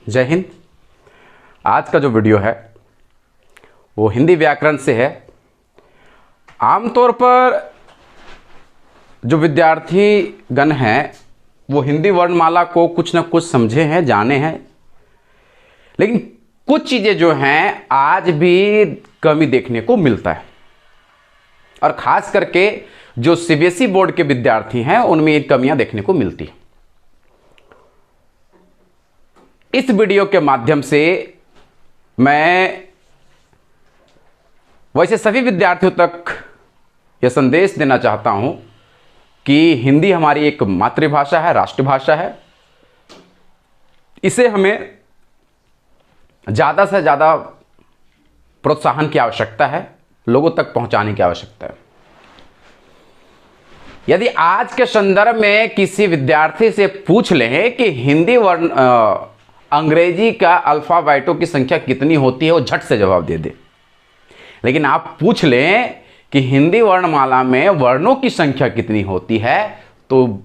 जय हिंद। आज का जो वीडियो है वो हिंदी व्याकरण से है। आमतौर पर जो विद्यार्थी गण हैं वो हिंदी वर्णमाला को कुछ न कुछ समझे हैं, जाने हैं, लेकिन कुछ चीज़ें जो हैं आज भी कमी देखने को मिलता है। और ख़ास करके जो सीबीएसई बोर्ड के विद्यार्थी हैं उनमें ये कमियां देखने को मिलती हैं। इस वीडियो के माध्यम से मैं वैसे सभी विद्यार्थियों तक यह संदेश देना चाहता हूं कि हिंदी हमारी एक मातृभाषा है, राष्ट्रभाषा है। इसे हमें ज़्यादा से ज़्यादा प्रोत्साहन की आवश्यकता है, लोगों तक पहुंचाने की आवश्यकता है। यदि आज के संदर्भ में किसी विद्यार्थी से पूछ लें कि हिंदी वर्ण अंग्रेजी का अल्फ़ाबेटों की संख्या कितनी होती है, वो झट से जवाब दे दे। लेकिन आप पूछ लें कि हिंदी वर्णमाला में वर्णों की संख्या कितनी होती है, तो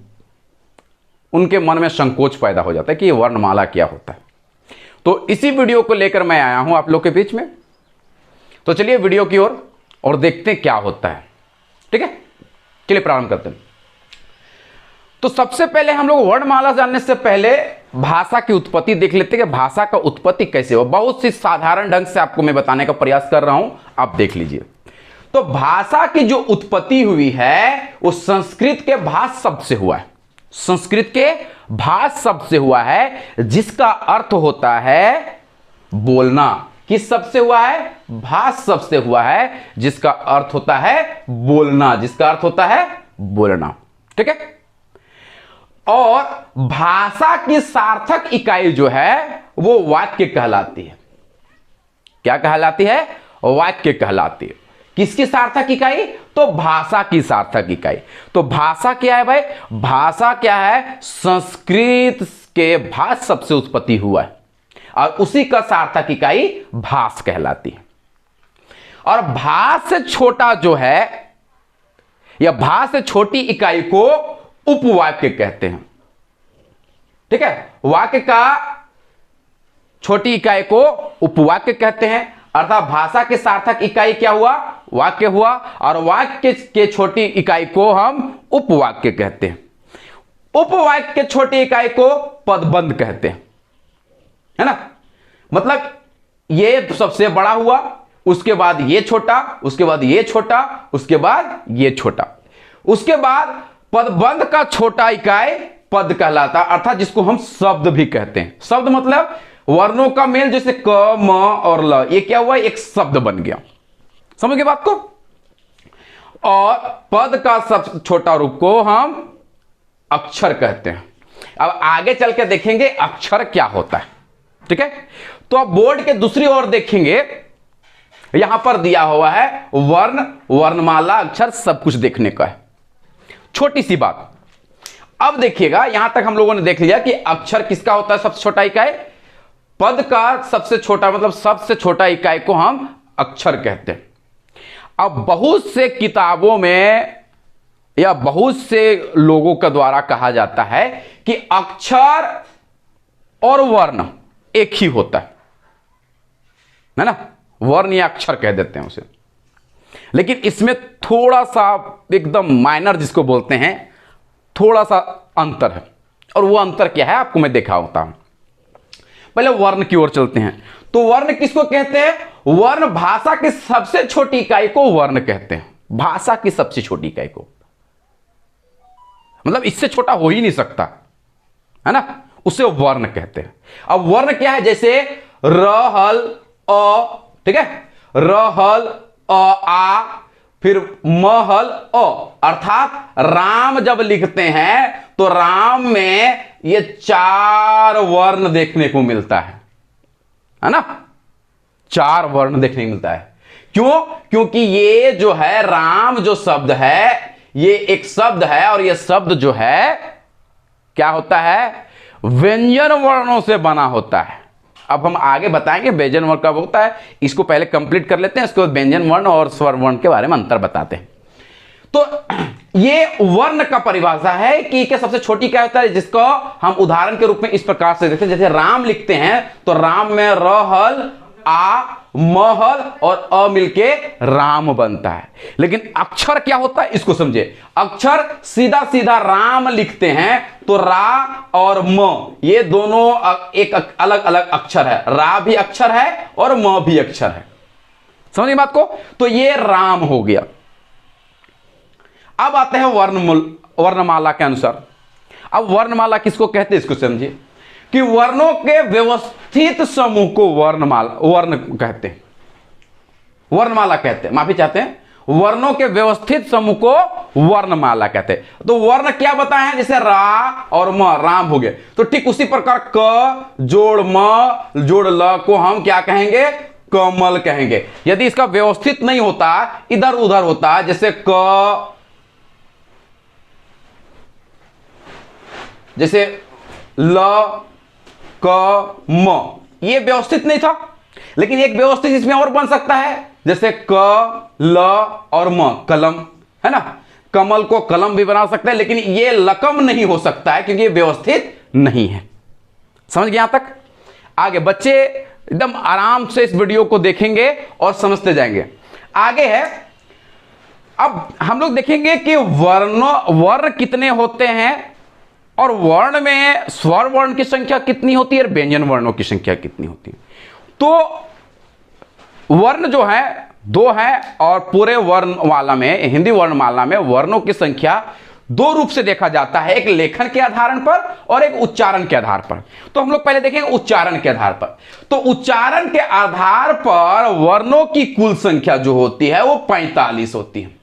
उनके मन में संकोच पैदा हो जाता है कि ये वर्णमाला क्या होता है। तो इसी वीडियो को लेकर मैं आया हूं आप लोग के बीच में। तो चलिए वीडियो की ओर और देखते हैं क्या होता है। ठीक है, चलिए प्रारंभ करते हैं। तो सबसे पहले हम लोग वर्णमाला जानने से पहले भाषा की उत्पत्ति देख लेते हैं कि भाषा का उत्पत्ति कैसे हो। बहुत सी साधारण ढंग से आपको मैं बताने का प्रयास कर रहा हूं, आप देख लीजिए। तो भाषा की जो उत्पत्ति हुई है वो संस्कृत के भाष शब्द से हुआ है। संस्कृत के भाष शब्द से हुआ है, जिसका अर्थ होता है बोलना। किस शब्द से हुआ है? भाष शब्द से हुआ है, जिसका अर्थ होता है बोलना, जिसका अर्थ होता है बोलना। ठीक है। और भाषा की सार्थक इकाई जो है वो वाक्य कहलाती है। क्या कहलाती है? वाक्य कहलाती है। किसकी सार्थक इकाई? तो भाषा की सार्थक इकाई। तो भाषा क्या है भाई? भाषा क्या है? संस्कृत के भाष शब्द से उत्पत्ति हुआ है और उसी का सार्थक इकाई भाष कहलाती है। और भाष से छोटा जो है या भाष से छोटी इकाई को उपवाक्य कहते हैं। ठीक है, वाक्य का छोटी इकाई को उपवाक्य कहते हैं। अर्थात भाषा के सार्थक इकाई क्या हुआ? वाक्य हुआ। और वाक्य के छोटी इकाई को हम उपवाक्य कहते हैं। उपवाक्य के छोटी इकाई को पदबंध कहते हैं, है ना। मतलब ये सबसे बड़ा हुआ, उसके बाद ये छोटा, उसके बाद ये छोटा, उसके बाद ये छोटा, उसके बाद पदबंध का छोटा इकाई पद कहलाता, अर्थात जिसको हम शब्द भी कहते हैं। शब्द मतलब वर्णों का मेल, जैसे क, म और ल, ये क्या हुआ? एक शब्द बन गया। समझ गए बात को? और पद का सबसे छोटा रूप को हम अक्षर कहते हैं। अब आगे चल के देखेंगे अक्षर क्या होता है। ठीक है। तो अब बोर्ड के दूसरी ओर देखेंगे, यहां पर दिया हुआ है वर्ण, वर्णमाला, अक्षर, सब कुछ देखने का है। छोटी सी बात। अब देखिएगा, यहां तक हम लोगों ने देख लिया कि अक्षर किसका होता है? सबसे छोटा इकाई। पद का सबसे छोटा मतलब सबसे छोटा इकाई को हम अक्षर कहते हैं। अब बहुत से किताबों में या बहुत से लोगों के द्वारा कहा जाता है कि अक्षर और वर्ण एक ही होता है ना। वर्ण या अक्षर कह देते हैं उसे। लेकिन इसमें थोड़ा सा एकदम माइनर जिसको बोलते हैं, थोड़ा सा अंतर है। और वो अंतर क्या है आपको मैं दिखाता हूं। पहले वर्ण की ओर चलते हैं। तो वर्ण किसको कहते हैं? वर्ण भाषा की सबसे छोटी इकाई को वर्ण कहते हैं। भाषा की सबसे छोटी इकाई को, मतलब इससे छोटा हो ही नहीं सकता, है ना, उसे वर्ण कहते हैं। अब वर्ण क्या है? जैसे र, हल, अ, ठीक है, र, हल, आ, फिर म, हल, अ। अर्थात राम जब लिखते हैं तो राम में ये 4 वर्ण देखने को मिलता है ना। 4 वर्ण देखने को मिलता है। क्यों? क्योंकि ये जो है राम जो शब्द है ये एक शब्द है, और ये शब्द जो है क्या होता है? व्यंजन वर्णों से बना होता है। अब हम आगे बताएंगे व्यंजन वर्ण कब होता है, इसको पहले कंप्लीट कर लेते हैं, इसके बाद व्यंजन वर्ण और स्वर वर्ण के बारे में अंतर बताते हैं। तो ये वर्ण का परिभाषा है कि क्या सबसे छोटी क्या होता है, जिसको हम उदाहरण के रूप में इस प्रकार से देखते हैं। जैसे राम लिखते हैं तो राम में र हल आ महल और अ मिलके राम बनता है। लेकिन अक्षर क्या होता है इसको समझे। अक्षर सीधा सीधा राम लिखते हैं तो रा और म ये दोनों एक अलग अलग अक्षर है। रा भी अक्षर है और म भी अक्षर है। समझिए बात को। तो ये राम हो गया। अब आते हैं वर्णमाला के अनुसार। अब वर्णमाला किसको कहते हैं इसको समझिए कि वर्णों के व्यवस्थित समूह को वर्ण कहते हैं, वर्णमाला कहते हैं। माफी चाहते हैं, वर्णों के व्यवस्थित समूह को वर्णमाला कहते हैं। तो वर्ण क्या बताए हैं, जैसे रा और म राम हो गए, तो ठीक उसी प्रकार क जोड़ म जोड़ ल को हम क्या कहेंगे, कमल कहेंगे। यदि इसका व्यवस्थित नहीं होता, इधर उधर होता, जैसे जैसे ल क म, ये व्यवस्थित नहीं था। लेकिन एक व्यवस्थित इसमें और बन सकता है, जैसे क ल और म कलम, है ना। कमल को कलम भी बना सकते हैं, लेकिन ये लकम नहीं हो सकता है क्योंकि ये व्यवस्थित नहीं है। समझ गए यहां तक। आगे बच्चे एकदम आराम से इस वीडियो को देखेंगे और समझते जाएंगे। आगे है, अब हम लोग देखेंगे कि वर्ण कितने होते हैं और वर्ण में स्वर वर्ण की संख्या कितनी होती है और व्यंजन वर्णों की संख्या कितनी होती है। तो वर्ण जो है दो है और पूरे वर्णमाला में, हिंदी वर्णमाला में वर्णों की संख्या दो रूप से देखा जाता है, एक लेखन के आधार पर और एक उच्चारण के आधार पर। तो हम लोग पहले देखेंगे उच्चारण के आधार पर। तो उच्चारण के आधार पर वर्णों की कुल संख्या जो होती है वो 45 होती है।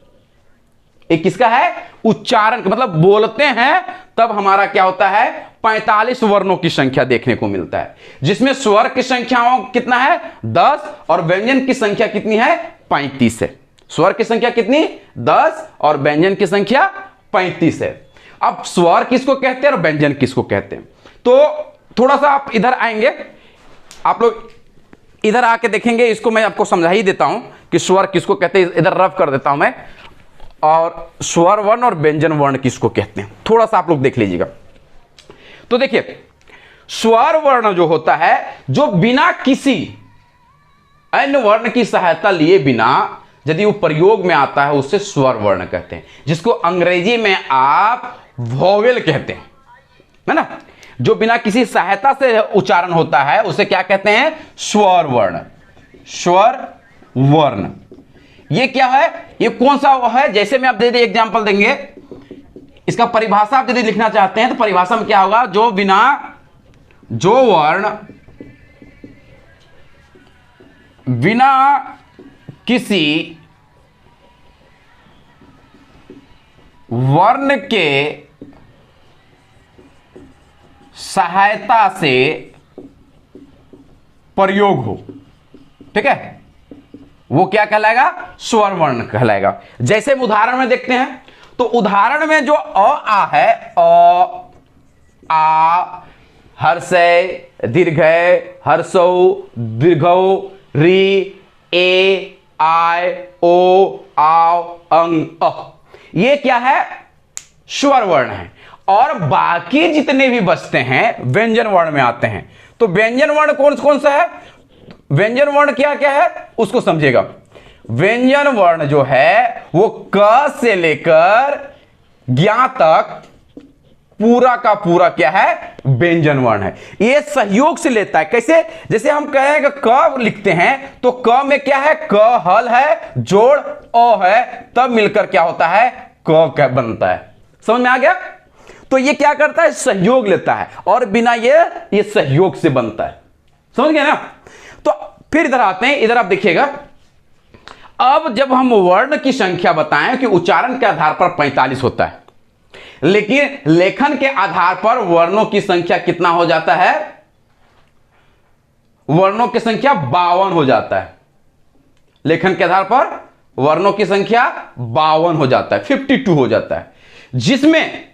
एक किसका है, उच्चारण, मतलब बोलते हैं तब हमारा क्या होता है, 45 वर्णों की संख्या देखने को मिलता है, जिसमें स्वर की संख्याओं कितना है 10 और व्यंजन की संख्या कितनी है 35 है। स्वर की संख्या कितनी 10 और व्यंजन की संख्या 35 है। अब स्वर किसको कहते हैं और व्यंजन किसको कहते हैं, तो थोड़ा सा आप इधर आएंगे, आप लोग इधर आके देखेंगे। इसको मैं आपको समझा ही देता हूं कि स्वर किसको कहते हैं। इधर रफ कर देता हूं मैं, और स्वर वर्ण और व्यंजन वर्ण किसको कहते हैं, थोड़ा सा आप लोग देख लीजिएगा। तो देखिए, स्वर वर्ण जो होता है, जो बिना किसी अन्य वर्ण की सहायता लिए बिना यदि वो प्रयोग में आता है, उससे स्वर वर्ण कहते हैं, जिसको अंग्रेजी में आप वोवेल कहते हैं, है ना। जो बिना किसी सहायता से उच्चारण होता है उसे क्या कहते हैं, स्वर वर्ण। स्वर वर्ण ये क्या है, ये कौन सा है, जैसे मैं आप दे एग्जांपल देंगे। इसका परिभाषा आप यदि लिखना चाहते हैं तो परिभाषा में क्या होगा, जो वर्ण बिना किसी वर्ण के सहायता से प्रयोग हो, ठीक है, वो क्या कहलाएगा, स्वर वर्ण कहलाएगा। जैसे हम उदाहरण में देखते हैं, तो उदाहरण में जो आ है, आ हर्षय दीर्घय हर्षौ दीर्घौ री ए आय ओ आव अंग अ, ये क्या है, स्वर वर्ण है। और बाकी जितने भी बचते हैं व्यंजन वर्ण में आते हैं। तो व्यंजन वर्ण कौन कौन सा है, व्यंजन वर्ण क्या क्या है उसको समझिएगा। व्यंजन वर्ण जो है वो क से लेकर ज्ञ तक पूरा का पूरा क्या है, व्यंजन वर्ण है। ये सहयोग से लेता है। कैसे, जैसे हम कह रहे हैं कि क लिखते हैं तो क में क्या है, क हल है जोड़ अ है, तब मिलकर क्या होता है, क बनता है। समझ में आ गया। तो ये क्या करता है, सहयोग लेता है, और बिना ये सहयोग से बनता है। समझ गए ना। तो फिर इधर आते हैं, इधर आप देखिएगा। अब जब हम वर्ण की संख्या बताएं कि उच्चारण के आधार पर 45 होता है, लेकिन लेखन के आधार पर वर्णों की संख्या कितना हो जाता है, वर्णों की संख्या 52 हो जाता है। लेखन के आधार पर वर्णों की संख्या 52 हो जाता है, 52 हो जाता है, जिसमें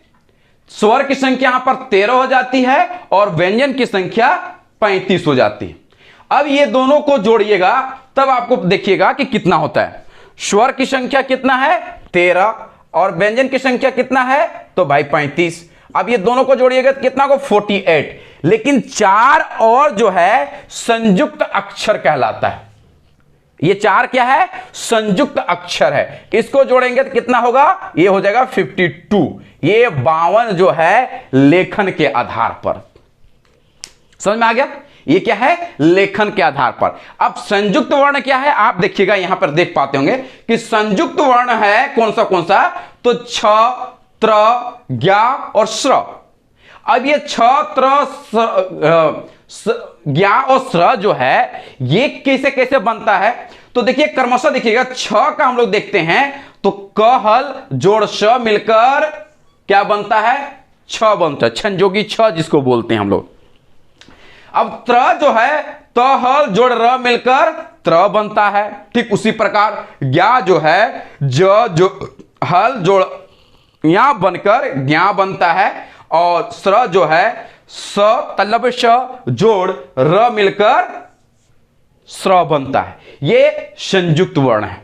स्वर की संख्या यहां पर 13 हो जाती है और व्यंजन की संख्या 35 हो जाती है। अब ये दोनों को जोड़िएगा तब आपको देखिएगा कि कितना होता है। स्वर की संख्या कितना है 13 और व्यंजन की संख्या कितना है, तो भाई 35। अब ये दोनों को जोड़िएगा तो कितना को 48। लेकिन 4 और जो है संयुक्त अक्षर कहलाता है। ये 4 क्या है, संयुक्त अक्षर है। इसको जोड़ेंगे तो कितना होगा, ये हो जाएगा 52। ये 52 जो है लेखन के आधार पर। समझ में आ गया, ये क्या है, लेखन के आधार पर। अब संयुक्त वर्ण क्या है, आप देखिएगा यहां पर देख पाते होंगे कि संयुक्त वर्ण है कौन सा, तो छ, त्र, ज्ञा और स्र। अब ये छ, त्र, ज्ञा और स्र जो है ये कैसे कैसे बनता है, तो देखिए क्रमशः देखिएगा। छ का हम लोग देखते हैं तो क हल जोड़ श मिलकर क्या बनता है, छ बनता है, छंजोगी छ जिसको बोलते हैं हम लोग। अब त्र जो है त हल जोड़ र मिलकर त्र बनता है। ठीक उसी प्रकार ज्ञा जो है ज जो हल जोड़ या बनकर ज्ञा बनता है, और स्र जो है स तलब श जोड़ र मिलकर स्र बनता है। ये संयुक्त वर्ण है।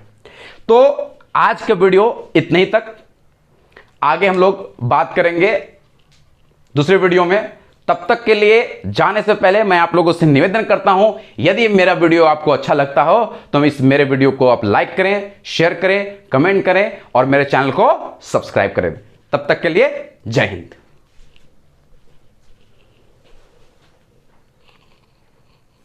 तो आज का वीडियो इतने ही तक, आगे हम लोग बात करेंगे दूसरे वीडियो में। तब तक के लिए जाने से पहले मैं आप लोगों से निवेदन करता हूं, यदि मेरा वीडियो आपको अच्छा लगता हो तो इस मेरे वीडियो को आप लाइक करें, शेयर करें, कमेंट करें और मेरे चैनल को सब्सक्राइब करें। तब तक के लिए जय हिंद।